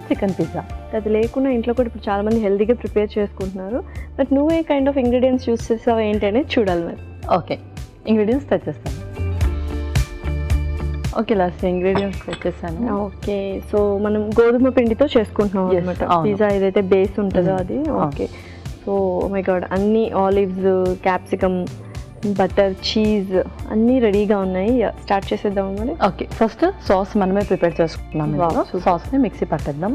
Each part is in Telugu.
Chicken pizza. అది లేకుండా ఇంట్లో కూడా ఇప్పుడు చాలామంది హెల్తీగా ప్రిపేర్ చేసుకుంటున్నారు. బట్ నువ్వు ఏ కైండ్ ఆఫ్ ఇంగ్రీడియంట్స్ యూస్ చేస్తావు ఏంటి అనేది చూడాలి మరి. ఓకే, ఇంగ్రీడియంట్స్ తెచ్చేస్తాను. ఓకే, లాస్ట్ ఇంగ్రీడియంట్స్ తెచ్చేసాను. ఓకే, సో మనం గోధుమ పిండితో చేసుకుంటున్నాం Yes, అనమాట అవును. పిజ్జా ఏదైతే బేస్ ఉంటుందో అది. ఓకే, సో మై గాడ్, అన్ని ఆలివ్స్, క్యాప్సికమ్, బటర్, చీజ్ అన్నీ రెడీగా ఉన్నాయి. స్టార్ట్ చేసేద్దాం మరి. ఓకే, ఫస్ట్ సాస్ మనమే ప్రిపేర్ చేసుకుంటున్నాం. Wow, super. సాస్ని మిక్సీ పట్టేద్దాం.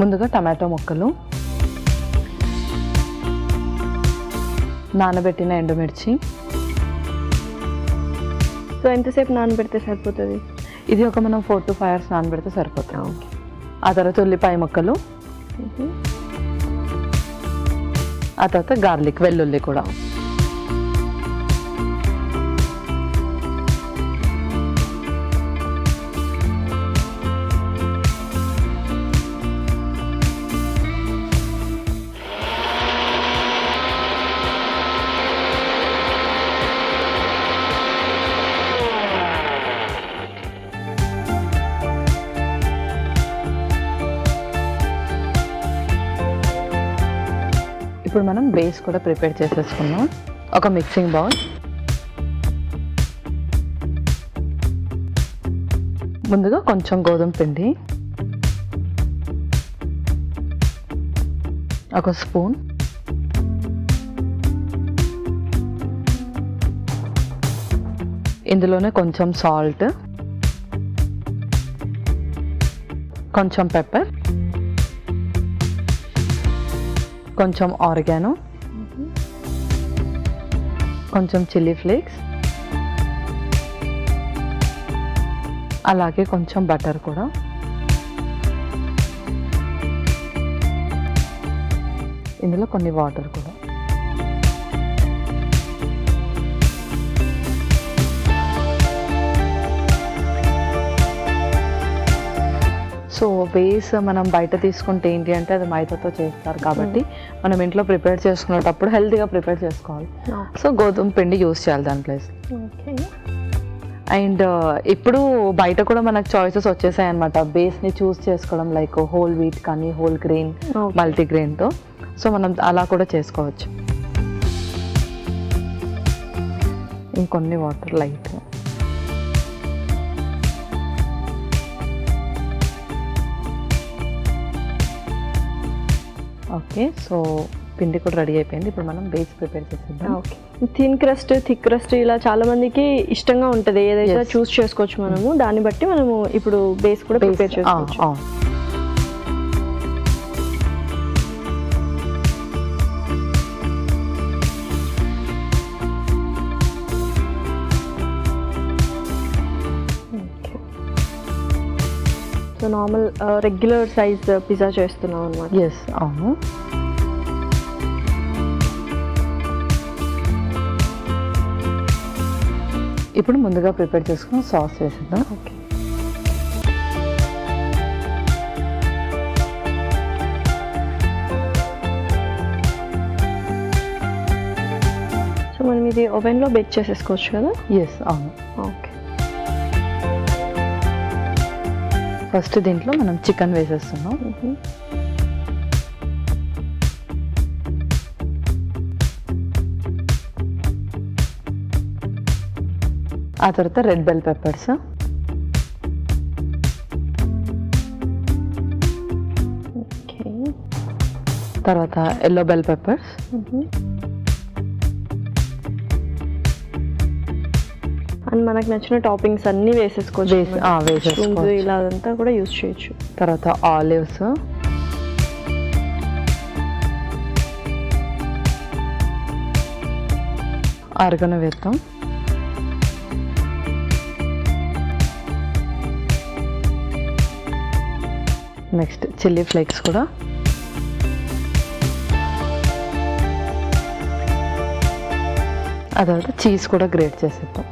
ముందుగా టమాటో ముక్కలు, నానబెట్టిన ఎండుమిర్చి. సో ఎంతసేపు నానబెడితే సరిపోతుంది? ఇది ఒక మనం 4 to 5 hours నానబెడితే సరిపోతుంది. ఓకే, ఆ తర్వాత ఉల్లిపాయ ముక్కలు, ఆ తర్వాత గార్లిక్, వెల్లుల్లి కూడా. ఇప్పుడు మనం బేస్ కూడా ప్రిపేర్ చేసేసుకున్నాం. ఒక మిక్సింగ్ బౌల్, ముందుగా కొంచెం గోధుమ పిండి, ఒక స్పూన్, ఇందులోనే కొంచెం సాల్ట్, కొంచెం పెప్పర్, కొంచెం ఆరిగానో, కొంచెం చిల్లీ ఫ్లేక్స్, అలాగే కొంచెం బటర్ కూడా. ఇందులో కొన్ని వాటర్ కూడా. సో బేస్ మనం బయట తీసుకుంటే ఏంటి అంటే అది మైదాతో చేస్తారు కాబట్టి మనం ఇంట్లో ప్రిపేర్ చేసుకునేటప్పుడు హెల్తీగా ప్రిపేర్ చేసుకోవాలి. సో గోధుమ పిండి యూస్ చేయాలి దాని ప్లేస్. ఓకే, అండ్ ఇప్పుడు బయట కూడా మనకు చాయిసెస్ వచ్చేసాయి అనమాట బేస్ని చూస్ చేసుకోవడం, లైక్ హోల్ వీట్ కానీ హోల్ గ్రెయిన్, మల్టీగ్రెయిన్తో. సో మనం అలా కూడా చేసుకోవచ్చు. ఇంకొన్ని వాటర్ లైట్. ఓకే, సో పిండి కూడా రెడీ అయిపోయింది. ఇప్పుడు మనం బేస్ ప్రిపేర్ చేసేద్దాం. Okay, thin crust, thick crust ఇలా చాలా మందికి ఇష్టంగా ఉంటుంది. ఏదైతే చూస్ చేసుకోవచ్చు మనము. దాన్ని బట్టి మనము ఇప్పుడు బేస్ కూడా ప్రిపేర్ చేసుకోవచ్చు. So normal regular size pizza చేస్తున్నాం అనమాట. ఎస్, అవును. ఇప్పుడు ముందుగా ప్రిపేర్ చేసుకుని సాస్ వేసేద్దాం. ఓకే, సో మనం ఇది ఓవెన్లో బేక్ చేసేసుకోవచ్చు కదా? ఎస్, అవును. ఓకే, ఫస్ట్ దీంట్లో మనం చికెన్ వేసేస్తున్నాం. ఆ తర్వాత రెడ్ బెల్ పెప్పర్స్, ఓకే, తర్వాత ఎల్లో బెల్ పెప్పర్స్, అండ్ మనకు నచ్చిన టాపింగ్స్ అన్నీ వేసేసుకోవచ్చు. వేసేసుకోవచ్చు. ఇలా అంతా కూడా యూజ్ చేయొచ్చు. తర్వాత ఆలివ్స్, ఆరిగానో వేద్దాం. నెక్స్ట్ చిల్లీ ఫ్లేక్స్ కూడా. ఆ తర్వాత చీజ్ కూడా గ్రేట్ చేసేద్దాం.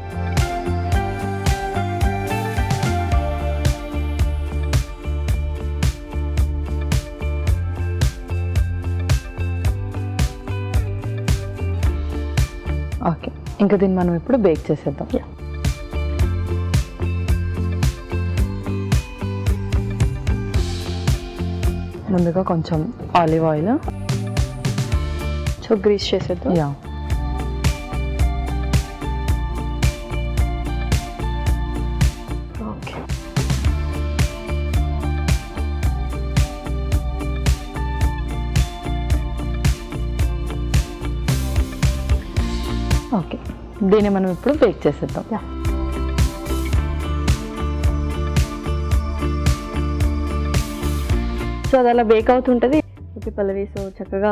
ఓకే, ఇంకా దీన్ని మనం ఇప్పుడు బేక్ చేసేద్దాం. ముందుగా కొంచెం ఆలివ్ ఆయిల్ గ్రీస్ చేసేద్దాం. Yeah, okay. ఓకే, దీన్ని మనం ఇప్పుడు బేక్ చేసేద్దాం. సో అది అలా బేక్ అవుతుంటుంది. ఓకే పల్లవి, సో చక్కగా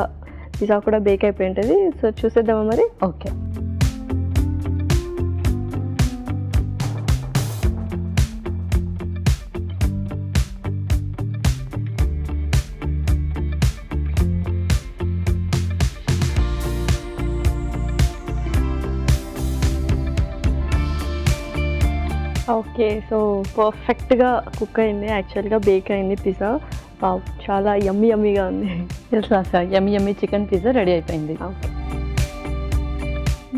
పిజ్జా కూడా బేక్ అయిపోయి ఉంటుంది. సో చూసేద్దామా మరి? ఓకే, ఓకే, సో పర్ఫెక్ట్గా కుక్ అయింది, యాక్చువల్గా బేక్ అయింది పిజ్జా. చాలా యమ్మీగా ఉంది. యమ్మీ చికెన్ పిజ్జా రెడీ అయిపోయింది. ఓకే,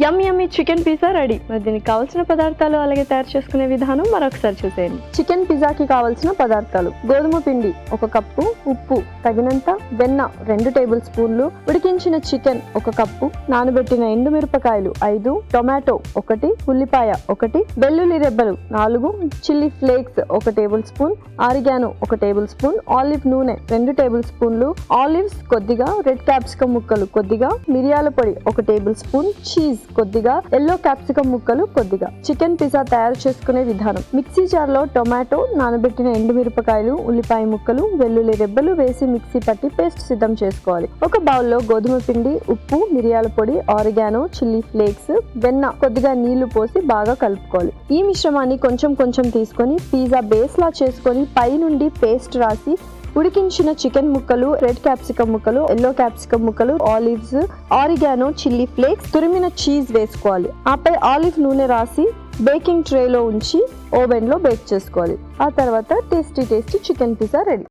యమ్మీ చికెన్ పిజ్జా రెడీ. మరి దీనికి కావాల్సిన పదార్థాలు అలాగే తయారు చేసుకునే విధానం మరొకసారి చూసేయండి. చికెన్ పిజ్జాకి కావాల్సిన పదార్థాలు: గోధుమ పిండి 1 కప్పు, ఉప్పు తగినంత, వెన్న 2 టేబుల్ స్పూన్లు, ఉడికించిన చికెన్ 1 కప్పు, నానబెట్టిన ఎండుమిరపకాయలు 5, టొమాటో 1, ఉల్లిపాయ 1, వెల్లుల్లి రెబ్బలు 4, chilli flakes 1 table spoon, oregano 1 table spoon, olive నూనె 2 టేబుల్ స్పూన్లు, ఆలివ్స్ కొద్దిగా, రెడ్ క్యాప్సికమ్ ముక్కలు కొద్దిగా, మిరియాల పొడి 1 టేబుల్ స్పూన్, చీజ్ కొద్దిగా, ఎల్లో క్యాప్సికమ్ ముక్కలు కొద్దిగా. చికెన్ పిజ్జా తయారు చేసుకునే విధానం: మిక్సీ జార్ లో టొమాటో, నానబెట్టిన ఎండుమిరపకాయలు, ఉల్లిపాయ ముక్కలు, వెల్లుల్లి రెబ్బలు వేసి మిక్సీ పట్టి పేస్ట్ సిద్ధం చేసుకోవాలి. ఒక బౌల్లో గోధుమ పిండి, ఉప్పు, మిరియాల పొడి, ఆరిగానో, చిల్లీ ఫ్లేక్స్, వెన్న కొద్దిగా నీళ్లు పోసి బాగా కలుపుకోవాలి. ఈ మిశ్రమాన్ని కొంచెం కొంచెం తీసుకొని పిజ్జా బేస్ లా చేసుకొని పై నుండి పేస్ట్ రాసి ఉడికించిన చికెన్ ముక్కలు, రెడ్ క్యాప్సికమ్ ముక్కలు, ఎల్లో క్యాప్సికమ్ ముక్కలు, ఆలివ్స్, ఆరిగానో, చిల్లీ ఫ్లేక్స్, తురిమిన చీజ్ వేసుకోవాలి. ఆపై ఆలివ్ నూనె రాసి బేకింగ్ ట్రేలో ఉంచి ఓవెన్లో బేక్ చేసుకోవాలి. ఆ తర్వాత టేస్టీ చికెన్ పిజ్జా రెడీ.